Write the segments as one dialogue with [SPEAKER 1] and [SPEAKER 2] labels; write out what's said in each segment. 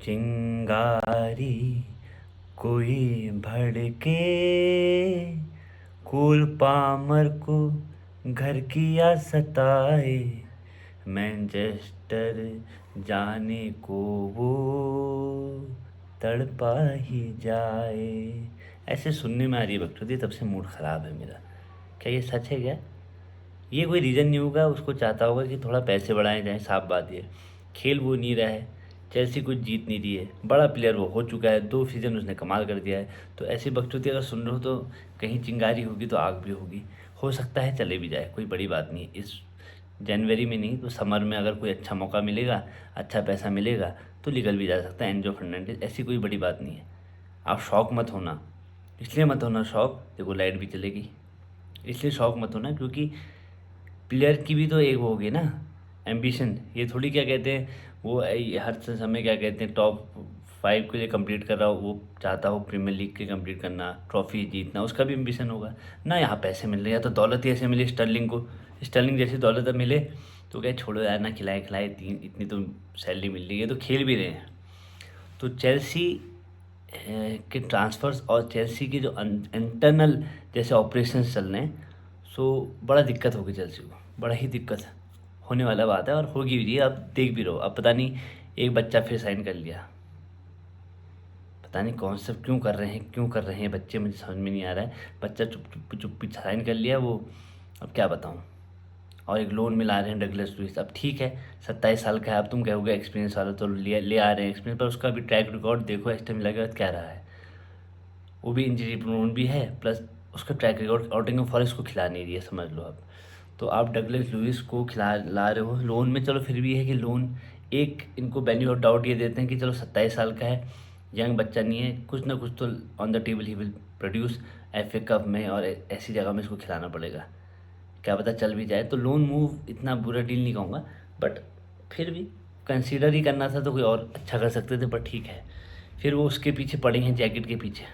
[SPEAKER 1] चिंगारी कोई भड़के, कूल पामर को घर किया सताए, मैनचेस्टर जाने को वो तड़पा ही जाए। ऐसे सुनने में आ रही है बकचोदी, तब से मूड ख़राब है मेरा। क्या ये सच है क्या? ये कोई रीज़न नहीं होगा, उसको चाहता होगा कि थोड़ा पैसे बढ़ाए जाएं, साफ बात ये। खेल वो नहीं रहा है, चेल्सी कुछ जीत नहीं रही है, बड़ा प्लेयर वो हो चुका है, 2 सीज़न उसने कमाल कर दिया है। तो ऐसी बकचोदी अगर सुन रहे हो तो कहीं चिंगारी होगी तो आग भी होगी। हो सकता है चले भी जाए, कोई बड़ी बात नहीं है। इस जनवरी में नहीं तो समर में अगर कोई अच्छा मौका मिलेगा, अच्छा पैसा मिलेगा तो निकल भी जा सकता है एंजो फर्नांडिस, ऐसी कोई बड़ी बात नहीं है। आप शौक मत होना, इसलिए मत होना शौक, देखो लाइट भी चलेगी, इसलिए शौक मत होना क्योंकि प्लेयर की भी तो एक वो होगी ना, एम्बिशन। ये थोड़ी क्या कहते हैं वो हर समय क्या कहते हैं टॉप 5 के लिए कंप्लीट कर रहा हो, वो चाहता हो प्रीमियर लीग के कंप्लीट करना, ट्रॉफी जीतना, उसका भी एम्बिशन होगा ना। यहाँ पैसे मिल रहे हैं, या तो दौलत ही ऐसे मिले स्टर्लिंग को, स्टर्लिंग जैसी दौलत अब मिले तो क्या छोड़ो यार, ना खिलाए खिलाए, तीन इतनी तो सैलरी मिल रही है, तो खेल भी रहे हैं। तो चेल्सी के ट्रांसफ़र्स और चेल्सी के जो इंटरनल जैसे ऑपरेशंस चल रहे हैं, सो बड़ा दिक्कत होगी चेल्सी को, बड़ा ही दिक्कत होने वाला बात है, और होगी भी। अब देख भी रहो, अब पता नहीं एक बच्चा फिर साइन कर लिया, पता नहीं कौन सा, क्यों कर रहे हैं बच्चे, मुझे समझ में नहीं आ रहा है। बच्चा चुप चुप साइन कर लिया वो, अब क्या बताऊँ। और एक लोन मिला रहे हैं डगलस लुइस, अब ठीक है 27 साल का है, अब तुम कहोगे एक्सपीरियंस वाला तो ले आ रहे हैं एक्सपीरियंस, पर उसका भी ट्रैक रिकॉर्ड देखो एस्टन विला के बाद क्या रहा है। वो भी इंजरी प्रोन भी है, प्लस उसका ट्रैक रिकॉर्ड नॉटिंघम फॉरेस्ट को खिला नहीं रही है, समझ लो अब। तो आप डगलस लुइस को खिला ला रहे हो लोन में, चलो फिर भी है कि लोन एक इनको बेनिफिट ऑफ डाउट ये देते हैं कि चलो 27 साल का है, यंग बच्चा नहीं है, कुछ ना कुछ तो on the table he will produce, F A cup में और ऐसी जगह में इसको खिलाना पड़ेगा, क्या पता चल भी जाए। तो लोन मूव इतना बुरा डील नहीं कहूँगा, बट फिर भी कंसीडर ही करना था तो कोई और अच्छा कर सकते थे, पर ठीक है। फिर वो उसके पीछे पड़े हैं, जैकेट के पीछे,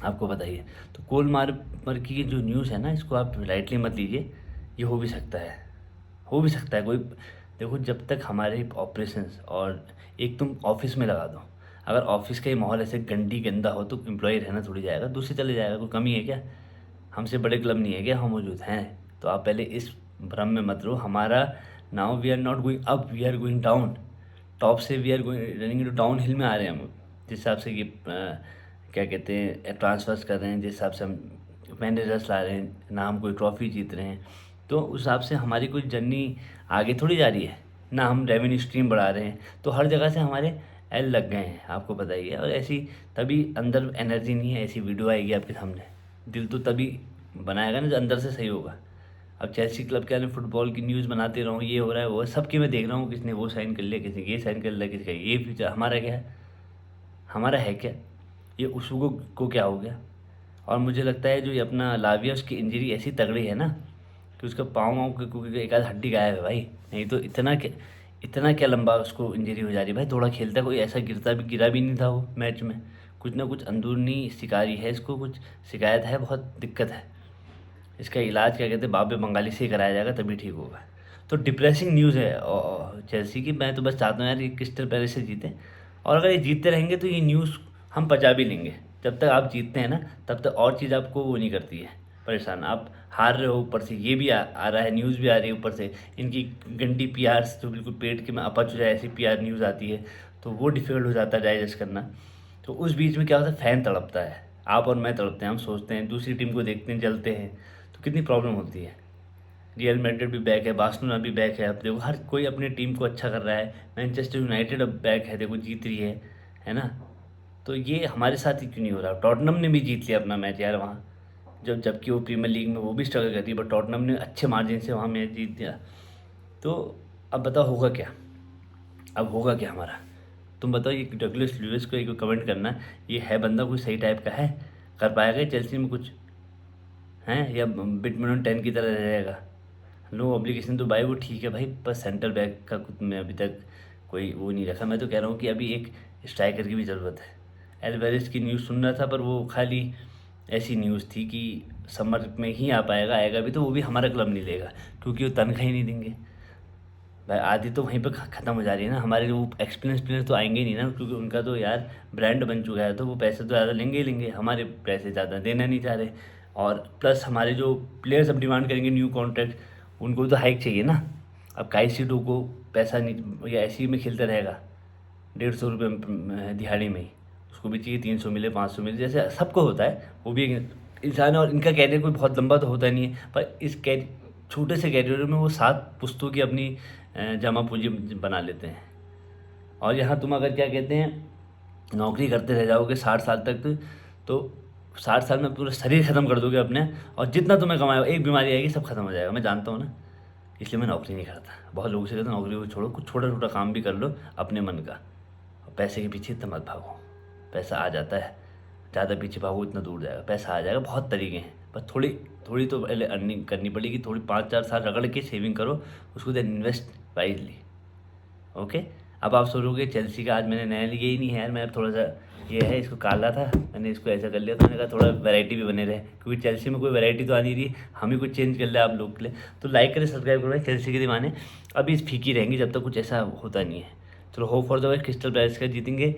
[SPEAKER 1] आपको बताइए। तो कोल मार्मर की जो न्यूज़ है ना, इसको आप लाइटली मत लीजिए, ये हो भी सकता है, हो भी सकता है कोई। देखो जब तक हमारे ऑपरेशंस, और एक तुम ऑफिस में लगा दो, अगर ऑफिस का ही माहौल ऐसे गंदा हो तो एम्प्लॉय रहना थोड़ी जाएगा, दूसरी चले जाएगा, कोई कमी है क्या? हमसे बड़े क्लब नहीं है क्या, हम मौजूद हैं। तो आप पहले इस भ्रम में मत रहो, हमारा now we are not going up, we are going down, top से we are going running into down hill में आ रहे हैं हम। जिस हिसाब से ये क्या कहते हैं ट्रांसफर्स कर रहे हैं, जिस हिसाब से हम मैनेजर्स ला रहे हैं ना, हम कोई ट्रॉफी जीत रहे हैं, तो उस हिसाब से हमारी कोई जर्नी आगे थोड़ी जा रही है ना, हम रेवेन्यू स्ट्रीम बढ़ा रहे हैं, तो हर जगह से हमारे एल लग गए हैं, आपको बताइए। और ऐसी तभी अंदर एनर्जी नहीं है, ऐसी वीडियो आएगी आपके सामने, दिल तो तभी बनाएगा ना जो अंदर से सही होगा। अब चेल्सी क्लब के अंदर फुटबॉल की न्यूज़ बनाते रहूँ, ये हो रहा है वो, सबकी मैं देख रहा हूँ, किसने वो साइन कर लिया, किसी ने ये साइन कर लिया, किसी का ये फ्यूचर, हमारा क्या है, हमारा है क्या? ये उसको को क्या हो गया? और मुझे लगता है जो ये अपना लाविया, उसकी इंजरी ऐसी तगड़ी है ना कि उसका पाँव वाँव क्योंकि एक आध हड्डी गायब है भाई, नहीं तो इतना क्या लंबा उसको इंजरी हो जा रही है भाई। थोड़ा खेलता, कोई ऐसा गिरा भी नहीं था वो मैच में। कुछ ना कुछ अंदरूनी शिकारी है, इसको कुछ शिकायत है, बहुत दिक्कत है। इसका इलाज क्या कहते हैं बाबे बंगाली से ही कराया जाएगा तभी ठीक होगा। तो डिप्रेसिंग न्यूज़ है चेल्सी की। मैं तो बस चाहता हूँ यार ये क्रिस्टल पैलेस से जीते, और अगर ये जीतते रहेंगे तो ये न्यूज़ हम पचा भी लेंगे। जब तक आप जीतते हैं ना तब तक और चीज़ आपको वो नहीं करती है परेशान, आप हार रहे हो ऊपर से ये भी आ रहा है, न्यूज़ भी आ रही है ऊपर से, इनकी गंदी पीआर जो बिल्कुल पेट के में अपच हो जाए ऐसी पीआर न्यूज़ आती है, तो वो डिफ़िकल्ट हो जाता है डाइजेस्ट करना। तो उस बीच में क्या होता है, फ़ैन तड़पता है, आप और मैं तड़पते हैं, हम सोचते हैं दूसरी टीम को देखते हैं जलते हैं, तो कितनी प्रॉब्लम होती है। रियल मैड्रिड भी बैक है, बार्सिलोना भी बैक है, अब देखो हर कोई अपनी टीम को अच्छा कर रहा है, मैनचेस्टर यूनाइटेड अब बैक है, देखो जीत रही है ना। तो ये हमारे साथ ही क्यों नहीं हो रहा? टॉटनम ने भी जीत लिया अपना मैच यार वहाँ, जबकि वो प्रीमियर लीग में वो भी स्ट्रगल करती है, बट टॉटनम ने अच्छे मार्जिन से वहाँ मैच जीत दिया। तो अब बताओ होगा क्या, अब होगा क्या हमारा? तुम बताओ, ये डगलस लुइस को एक कमेंट करना, ये है बंदा कोई सही टाइप का है, कर पाएगा चेल्सी में कुछ हैं, या बैडमिंटन 10 की तरह रह जाएगा? नो ऑब्लिगेशन तो भाई वो ठीक है भाई, पर सेंटर बैक का कुछ में अभी तक कोई वो नहीं रखा। मैं तो कह रहा हूँ कि अभी एक स्ट्राइकर की भी ज़रूरत है। एल्वेरिस की न्यूज़ सुन रहा था, पर वो खाली ऐसी न्यूज़ थी कि समर में ही आ पाएगा, आएगा भी तो वो भी हमारा क्लब नहीं लेगा क्योंकि वो तनख्वाह ही नहीं देंगे भाई आधी तो वहीं पे ख़त्म हो जा रही है ना। हमारे जो एक्सपीरियंस प्लेयर तो आएंगे ही नहीं ना, क्योंकि उनका तो यार ब्रांड बन चुका है, तो वो पैसे तो ज़्यादा लेंगे ही लेंगे, हमारे पैसे ज़्यादा देना नहीं चाह रहे। और प्लस हमारे जो प्लेयर्स अब डिमांड करेंगे न्यू कॉन्ट्रैक्ट, उनको तो हाइक चाहिए ना। अब काइसेडो को पैसा नहीं, या ऐसे ही में खेलता रहेगा 150 रुपये दिहाड़ी में ही, उसको भी चाहिए 300 मिले 500 मिले, जैसे सबको होता है, वो भी एक इंसान है। और इनका कैरियर कोई बहुत लंबा तो होता नहीं है, पर इस छोटे से कैरियर में वो 7 पुश्तों की अपनी जमा पूंजी बना लेते हैं। और यहाँ तुम अगर क्या कहते हैं नौकरी करते रह जाओगे 60 साल तक, तो 60 साल में पूरा शरीर ख़त्म कर दोगे अपने, और जितना तुम्हें कमाए एक बीमारी आएगी सब खत्म हो जाएगा, मैं जानता हूँ ना। इसलिए मैं नौकरी नहीं करता। बहुत लोगों से कहता हूँ नौकरी को छोड़ो, कुछ छोटा छोटा काम भी कर लो अपने मन का, और पैसे के पीछे इतना मत भागो। पैसा आ जाता है, ज़्यादा पीछे भागो इतना दूर जाएगा, पैसा आ जाएगा। बहुत तरीके हैं, बस थोड़ी थोड़ी तो पहले अर्निंग करनी पड़ेगी, थोड़ी 5-4 साल रगड़ के सेविंग करो, उसको देन इन्वेस्ट वाइजली। ओके। अब आप सोचोगे चेल्सी का आज मैंने नया लिया ही नहीं है यार, मैं थोड़ा सा ये है, इसको काला था मैंने, इसको ऐसा कर लिया, तो मैंने कहा थोड़ा वैरायटी भी बने रहे, क्योंकि चेल्सी में कोई वैरायटी तो आ नहीं रही, हम ही कुछ चेंज कर ले आप लोग के लिए। तो लाइक करें, सब्सक्राइब करें, चेल्सी के दीवाने अभी इस फीकी रहेंगी जब तक कुछ ऐसा होता नहीं है। चलो hope for the best, crystal palace का जीतेंगे।